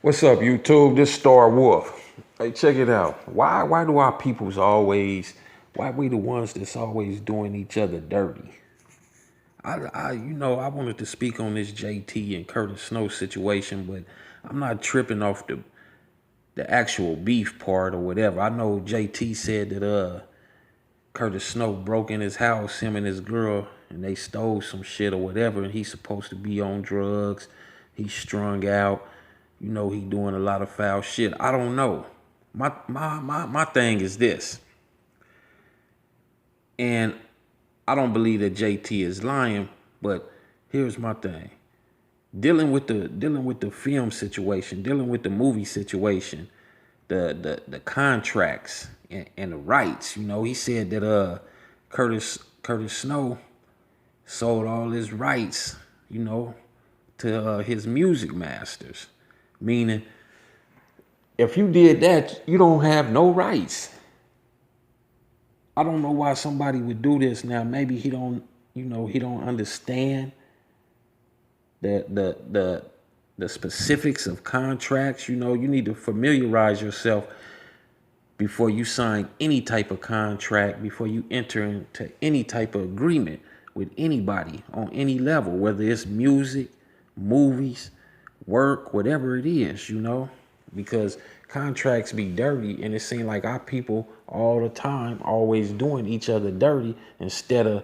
What's up, YouTube? This Starwolf. Hey, check it out. Why do our peoples always? Why we the ones that's always doing each other dirty? I wanted to speak on this JT and Curtis Snow situation, but I'm not tripping off the actual beef part or whatever. I know JT said that Curtis Snow broke in his house, him and his girl, and they stole some shit or whatever, and he's supposed to be on drugs. He's strung out. He doing a lot of foul shit. I don't know. My thing is this, and I don't believe that JT is lying, but here's my thing. Dealing with the film situation, dealing with the movie situation, the contracts and the rights. He said that Curtis Snow sold all his rights, to his music masters, meaning if you did that, you don't have no rights. I don't know why somebody would do this now. Maybe he don't understand the specifics of contracts. You need to familiarize yourself before you sign any type of contract, before you enter into any type of agreement with anybody on any level, whether it's music, movies, work, whatever it is, because contracts be dirty, and it seems like our people all the time always doing each other dirty instead of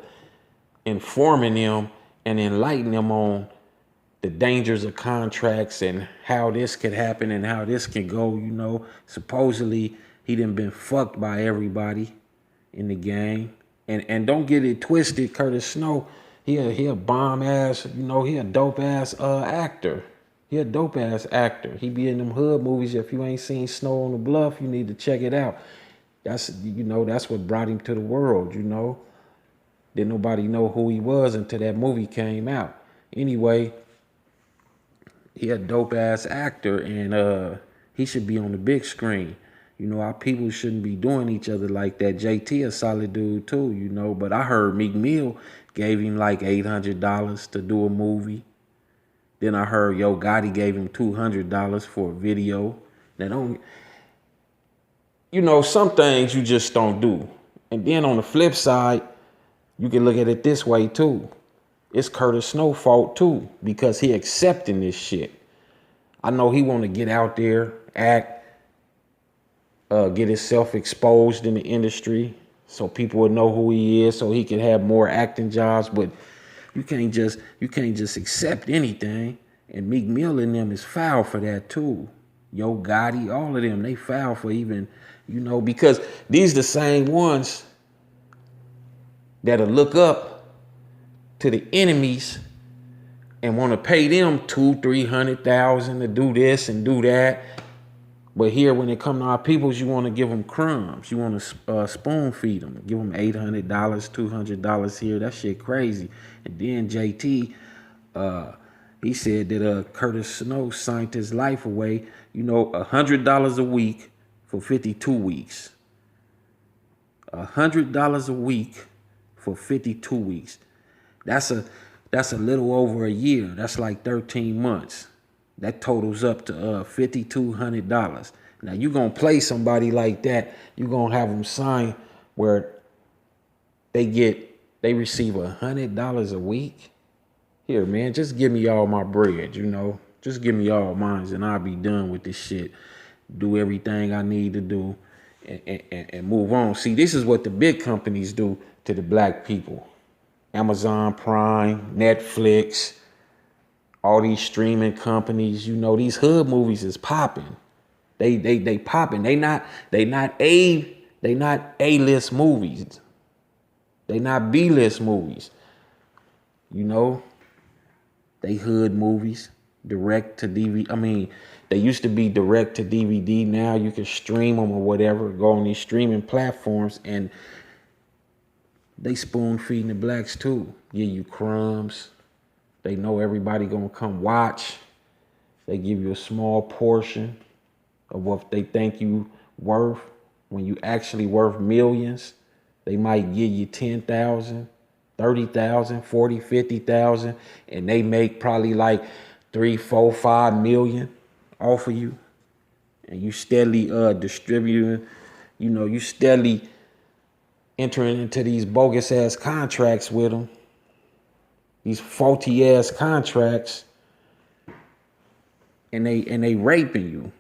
informing them and enlightening them on the dangers of contracts and how this could happen and how this can go. Supposedly he done been fucked by everybody in the game. And don't get it twisted, Curtis Snow, he a bomb ass, he a dope ass actor. He a dope ass actor. He be in them hood movies. If you ain't seen Snow on the Bluff, you need to check it out. That's what brought him to the world. Didn't nobody know who he was until that movie came out. Anyway, he a dope ass actor, and he should be on the big screen. Our people shouldn't be doing each other like that. JT a solid dude too, but I heard Meek Mill gave him like $800 to do a movie. Then I heard Yo Gotti gave him $200 for a video. Some things you just don't do. And then on the flip side, you can look at it this way too. It's Curtis Snow's fault too, because he accepting this shit. I know he want to get out there, act, get himself exposed in the industry so people would know who he is, so he can have more acting jobs. But you can't just accept anything. And Meek Mill and them is foul for that too. Yo Gotti, all of them, they foul for even, because these the same ones that'll look up to the enemies and want to pay them $200,000-$300,000 to do this and do that. But here, when it come to our peoples, you want to give them crumbs. You want to spoon feed them. Give them $800, $200 here. That shit crazy. And then JT, he said that Curtis Snow signed his life away. $100 a week for 52 weeks. $100 a week for 52 weeks. That's a little over a year. That's like 13 months. That totals up to $5,200. Now you're gonna play somebody like that. You're gonna have them sign where they receive $100 a week. Here, man, just give me all my bread. Just give me all mine, and I'll be done with this shit. Do everything I need to do, and move on. See, this is what the big companies do to the black people. Amazon Prime, Netflix, all these streaming companies, these hood movies is popping. They popping. They not A-list movies. They not B-list movies. They hood movies, direct to DVD. I mean, they used to be direct to DVD. Now you can stream them or whatever, go on these streaming platforms, and they spoon feeding the blacks too. Give you crumbs. They know everybody gonna come watch. They give you a small portion of what they think you worth. When you actually worth millions, they might give you 10,000, 30,000, 40, 50,000, and they make probably like 3, 4, 5 million off of you, and you steadily distributing, you steadily entering into these bogus ass contracts with them, these faulty ass contracts, and they raping you,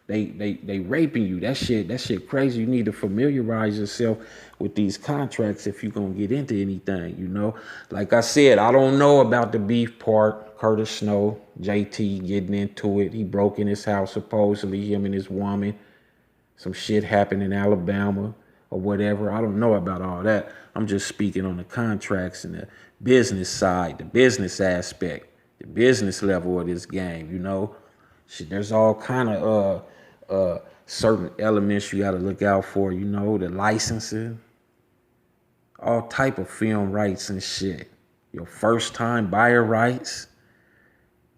They raping you. That shit crazy. You need to familiarize yourself with these contracts if you're gonna get into anything, Like I said, I don't know about the beef part. Curtis Snow, JT getting into it. He broke in his house, supposedly, him and his woman. Some shit happened in Alabama or whatever. I don't know about all that. I'm just speaking on the contracts and the business side, the business aspect, the business level of this game, Shit, there's all kind of certain elements you got to look out for, the licensing, all type of film rights and shit. Your first time buyer rights,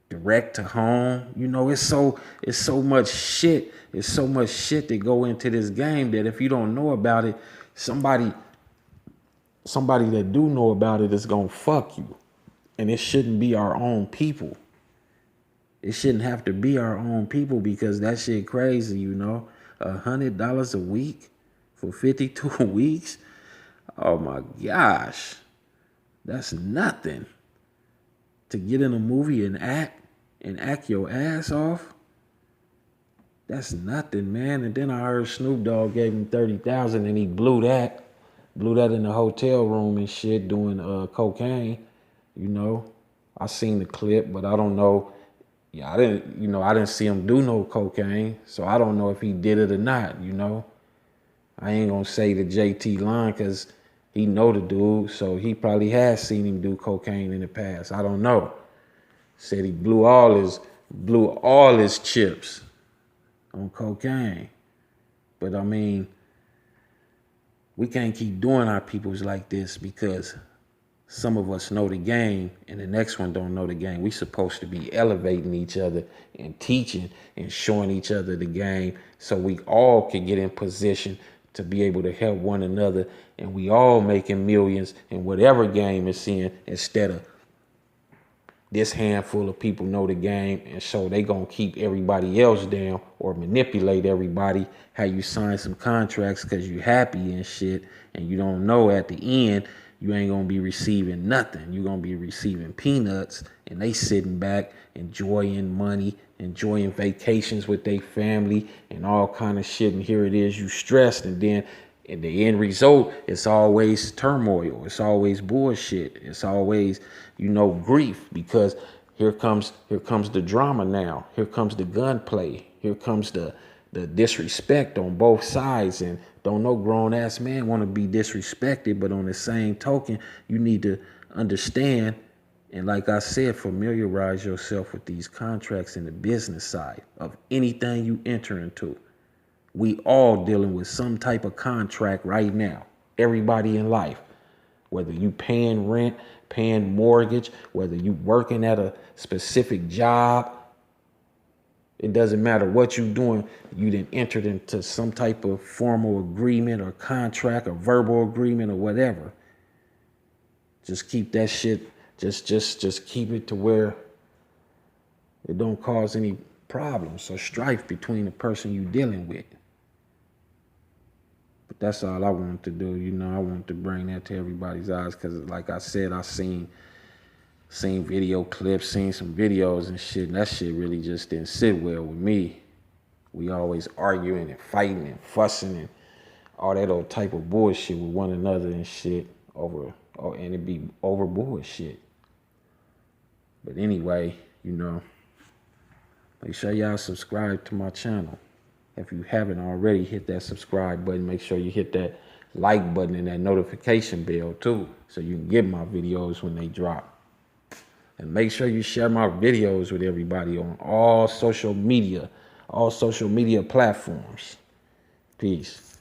direct to home. It's so much shit. It's so much shit that go into this game that if you don't know about it, somebody that do know about it is gonna fuck you. And it shouldn't be our own people. It shouldn't have to be our own people because that shit crazy, $100 a week for 52 weeks. Oh my gosh. That's nothing. To get in a movie and act your ass off. That's nothing, man. And then I heard Snoop Dogg gave him $30,000 and he blew that in the hotel room and shit doing cocaine. I seen the clip, but I don't know. Yeah, I didn't see him do no cocaine, so I don't know if he did it or not, I ain't gonna say the JT line because he know the dude, so he probably has seen him do cocaine in the past. I don't know. Said he blew all his chips on cocaine. But I mean, we can't keep doing our peoples like this because some of us know the game and the next one don't know the game. We supposed to be elevating each other and teaching and showing each other the game so we all can get in position to be able to help one another and we all making millions in whatever game it's in instead of this handful of people know the game and so they gonna keep everybody else down or manipulate everybody how you sign some contracts because you happy and shit and you don't know at the end you ain't gonna be receiving nothing. You're gonna be receiving peanuts and they sitting back enjoying money, enjoying vacations with their family and all kind of shit. And here it is, you stressed, and then in the end result, it's always turmoil. It's always bullshit. It's always, grief because here comes the drama now. Here comes the gunplay. Here comes the disrespect on both sides, and don't no grown ass man want to be disrespected, but on the same token, you need to understand and like I said, familiarize yourself with these contracts in the business side of anything you enter into. We all dealing with some type of contract right now. Everybody in life, whether you paying rent, paying mortgage, whether you working at a specific job, it doesn't matter what you're doing. You done entered into some type of formal agreement or contract or verbal agreement or whatever. Just keep that shit. Just keep it to where it don't cause any problems or strife between the person you dealing with. But that's all I wanted to do. I wanted to bring that to everybody's eyes because, like I said, I seen video clips, seen some videos and shit, and that shit really just didn't sit well with me. We always arguing and fighting and fussing and all that old type of bullshit with one another and shit and it be over bullshit. But anyway, make sure y'all subscribe to my channel. If you haven't already, hit that subscribe button. Make sure you hit that like button and that notification bell too, so you can get my videos when they drop. And make sure you share my videos with everybody on all social media platforms. Peace.